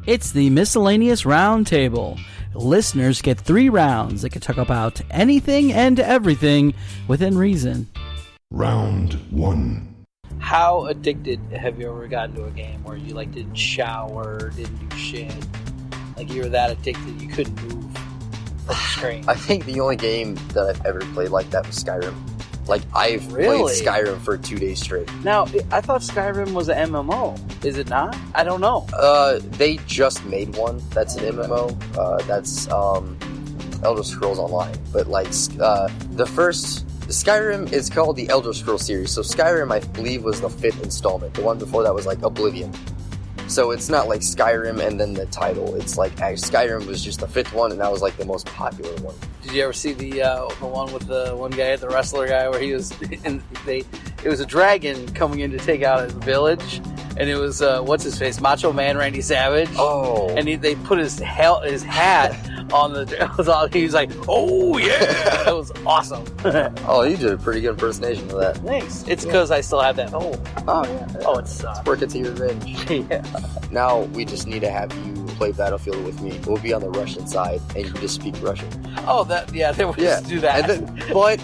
It's the Miscellaneous Roundtable. Listeners get 3 rounds that can talk about anything and everything within reason. Round 1. How addicted have you ever gotten to a game where you didn't shower, didn't do shit? Like you were that addicted you couldn't move from the screen? I think the only game that I've ever played like that was Skyrim. I've played Skyrim for 2 days straight. Now, I thought Skyrim was an MMO. Is it not? I don't know. They just made one that's an MMO. That's Elder Scrolls Online. But the first Skyrim is called the Elder Scrolls series. So Skyrim, I believe, was the 5th installment. The one before that was Oblivion. So it's not like Skyrim and then the title. It's Skyrim was just the 5th one, and that was the most popular one. Did you ever see the one with the one guy, the wrestler guy, where he was? It was a dragon coming in to take out his village, and it was what's his face, Macho Man Randy Savage. Oh, and they put his hat on the. He was like, "Oh yeah!" It was awesome. Oh, you did a pretty good impersonation of that. Thanks. It's because I still have that. Oh yeah. Oh, it sucks. Work it to your revenge. Yeah. Now we just need to have you play Battlefield with me. We'll be on the Russian side, and you just speak Russian. Oh, they would just do that.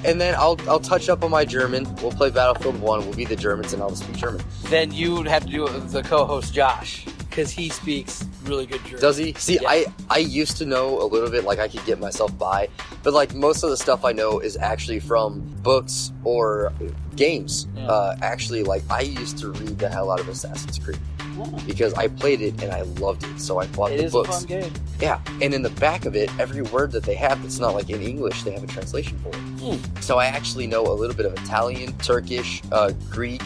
And then I'll touch up on my German. We'll play Battlefield 1. We'll be the Germans, and I'll speak German. Then you would have to do it with the co-host Josh, because he speaks really good German. Does he? See, yeah. I used to know a little bit, I could get myself by, but most of the stuff I know is actually from books or games. Yeah. I used to read the hell out of Assassin's Creed. Because I played it and I loved it, so I bought the books. It is a fun game. Yeah, and in the back of it, every word that they have that's not in English, they have a translation for it. So I actually know a little bit of Italian, Turkish, Greek.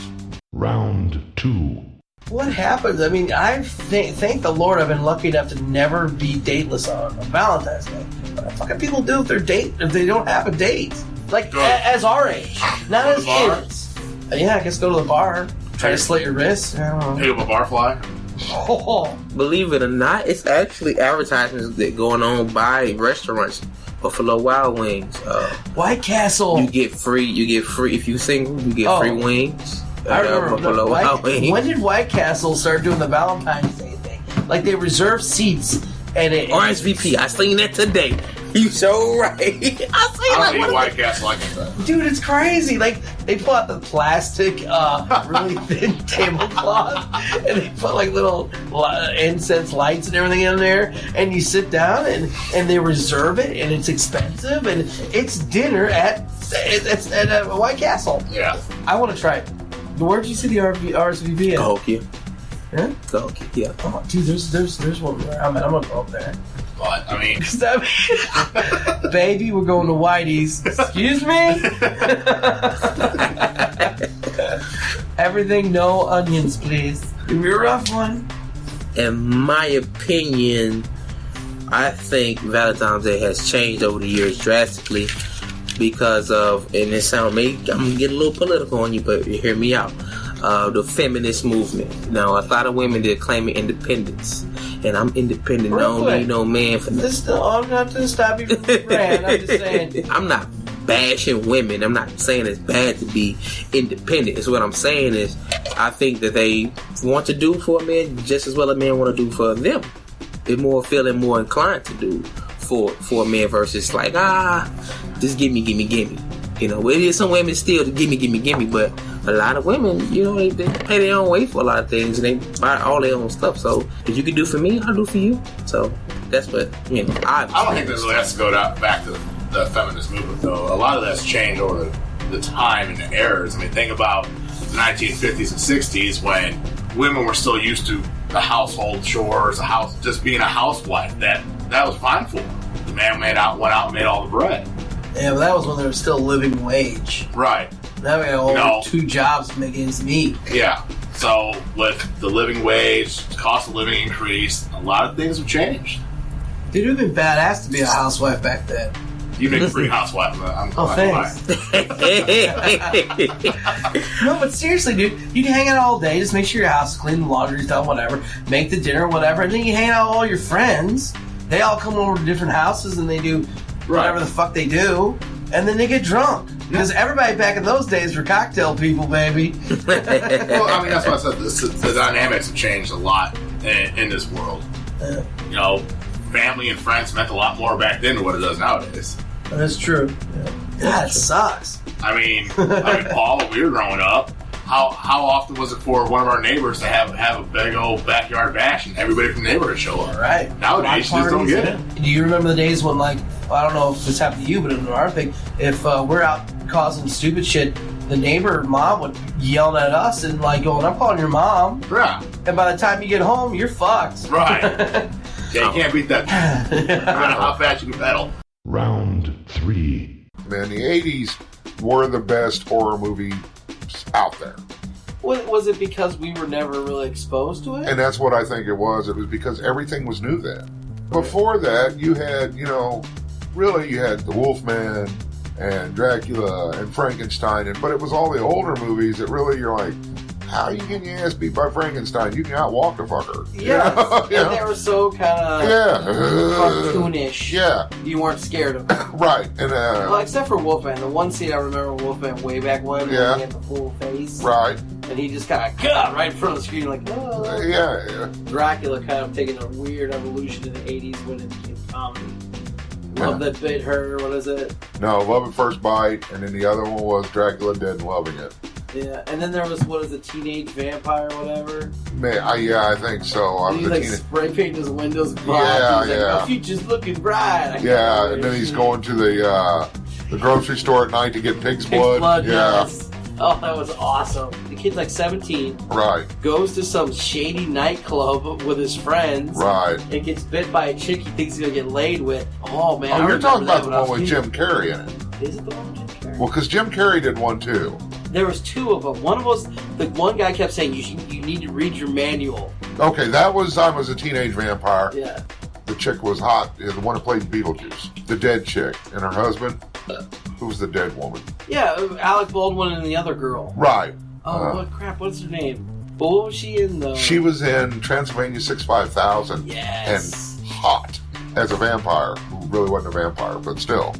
Round 2. What happens? I mean, thank the Lord I've been lucky enough to never be dateless on Valentine's Day. What fucking people do if they don't have a date? As our age, not as kids. Yeah, I guess go to the bar. Try to slit your wrists. I don't know. Pick up a barfly. Oh. Believe it or not, it's actually advertisements that going on by restaurants. Buffalo Wild Wings. White Castle. You get free if you single. You get free wings. I remember Buffalo Wild Wings. When did White Castle start doing the Valentine's Day thing? They reserve seats and it. RSVP. I seen that today. You so right. I don't eat White Castle like that. Dude, it's crazy. They pull out the plastic, really thin tablecloth, and they put little incense lights and everything in there, and you sit down and they reserve it, and it's expensive, and it's dinner at White Castle. Yeah. I want to try it. Where did you see the RSVP at? Cahokia. Huh? Cahokia, yeah. Oh, dude, there's one where I'm gonna go up there. But, I mean... Baby, we're going to Whitey's. Excuse me? Everything, no onions, please. Give me a rough one. In my opinion, I think Valentine's Day has changed over the years drastically because of, and it sounds, I'm going to get a little political on you, but you hear me out, the feminist movement. Now, a lot of women, they're claiming independence. And I'm independent. I don't need no man for this. I'm not going to stop you from the brand. I'm just saying. I'm not bashing women. I'm not saying it's bad to be independent. It's what I'm saying is I think that they want to do for a man just as well a man want to do for them. They're feeling more inclined to do for a man versus just gimme. It is some women still to gimme, but a lot of women, they pay their own way for a lot of things and they buy all their own stuff. So if you can do for me, I'll do for you. So that's what, I don't think this really has to go back to the feminist movement, though. A lot of that's changed over the time and the eras. I mean, think about the 1950s and 60s when women were still used to the household chores, just being a housewife. That was fine for them. The man went out and made all the bread. Yeah, but that was when there was still living wage. Right. Now we got only 2 jobs to make ends meet. Yeah. So with the living wage, cost of living increased, a lot of things have changed. Dude, it would have been badass to be a housewife back then. You make a free housewife. Thanks. No, but seriously, dude, you can hang out all day, just make sure your house is clean, the laundry's done, whatever, make the dinner, whatever, and then you hang out with all your friends. They all come over to different houses and they do whatever the fuck they do, and then they get drunk. Because everybody back in those days were cocktail people, baby. Well, I mean, that's why I said the dynamics have changed a lot in this world. You know, family and friends meant a lot more back then than what it does nowadays. That's true. Yeah. God, it sucks. I mean, Paul, when we were growing up, how often was it for one of our neighbors to have a big old backyard bash and everybody from the neighborhood show up? Right. Nowadays, you just don't get it. Do you remember the days when, like, I don't know if this happened to you, but in our thing, if we're out causing stupid shit, the neighbor mom would yell at us and like going, "I'm calling your mom." Yeah. And by the time you get home, you're fucked. Right. Yeah, you can't beat that. No matter how fast you can pedal. Round 3. Man, the 80s were the best horror movies out there. Was it because we were never really exposed to it? And that's what I think it was. It was because everything was new then. Before that, you had, you know, really you had the Wolfman and Dracula and Frankenstein, but it was all the older movies that really you're like, how you getting your ass beat by Frankenstein? You can outwalk the fucker. Yes. And they were so kind of cartoonish. Yeah. You weren't scared of them. Right. And well, except for Wolfman. The one scene I remember Wolfman way back when he had the full face. Right. And he just kind of got right in front of the screen like, oh. Yeah. Dracula kind of taking a weird evolution in the 80s when it became comedy. Love That Bit Her, what is it? No, Love at First Bite, and then the other one was Dracula Dead and Loving It. Yeah, and then there was, what is it, Teenage Vampire or whatever? Man, I think so. He like spray painted his windows black. Yeah, He's like, my future's looking bright. Yeah, and then he's going to the grocery store at night to get pig's blood. Yes. Oh, that was awesome. The kid's like 17. Right. Goes to some shady nightclub with his friends. Right. And gets bit by a chick he thinks he's going to get laid with. Oh, man. Oh, you're talking about the one with Jim Carrey in it. Is it the one with Jim Carrey? Well, because Jim Carrey did one, too. There was two of them. One of us, the one guy kept saying, you need to read your manual. Okay, that was I Was a Teenage Vampire. Yeah. The chick was hot. The one who played Beetlejuice. The dead chick. And her husband, who was the dead woman. Yeah, Alec Baldwin and the other girl. Right. Oh, what crap, what's her name? What was she in, though? She was in Transylvania 65000. Yes. And hot. As a vampire. Who really wasn't a vampire, but still.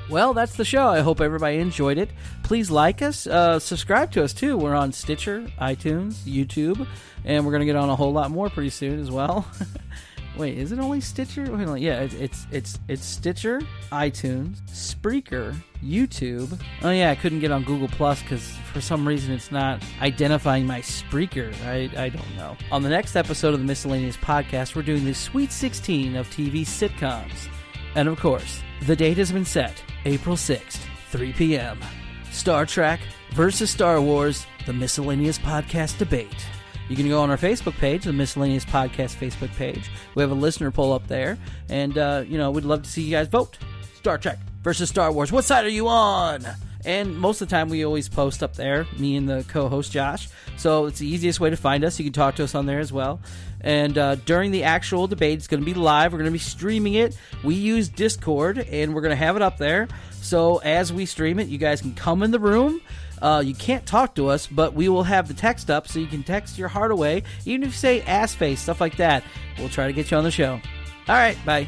Well, that's the show. I hope everybody enjoyed it. Please like us. Subscribe to us, too. We're on Stitcher, iTunes, YouTube, and we're going to get on a whole lot more pretty soon as well. Wait, is it only Stitcher? Wait, yeah, it's Stitcher, iTunes, Spreaker, YouTube. Oh, yeah, I couldn't get on Google Plus because for some reason it's not identifying my Spreaker. I don't know. On the next episode of the Miscellaneous Podcast, we're doing the Sweet 16 of TV sitcoms. And, of course, the date has been set. April 6th, 3 p.m. Star Trek versus Star Wars, the Miscellaneous Podcast debate. You can go on our Facebook page, the Miscellaneous Podcast Facebook page. We have a listener poll up there, and, we'd love to see you guys vote. Star Trek versus Star Wars. What side are you on? And most of the time, we always post up there, me and the co-host Josh. So it's the easiest way to find us. You can talk to us on there as well. And during the actual debate, it's going to be live. We're going to be streaming it. We use Discord, and we're going to have it up there. So as we stream it, you guys can come in the room. You can't talk to us, but we will have the text up, so you can text your heart away. Even if you say ass face, stuff like that, we'll try to get you on the show. All right, bye.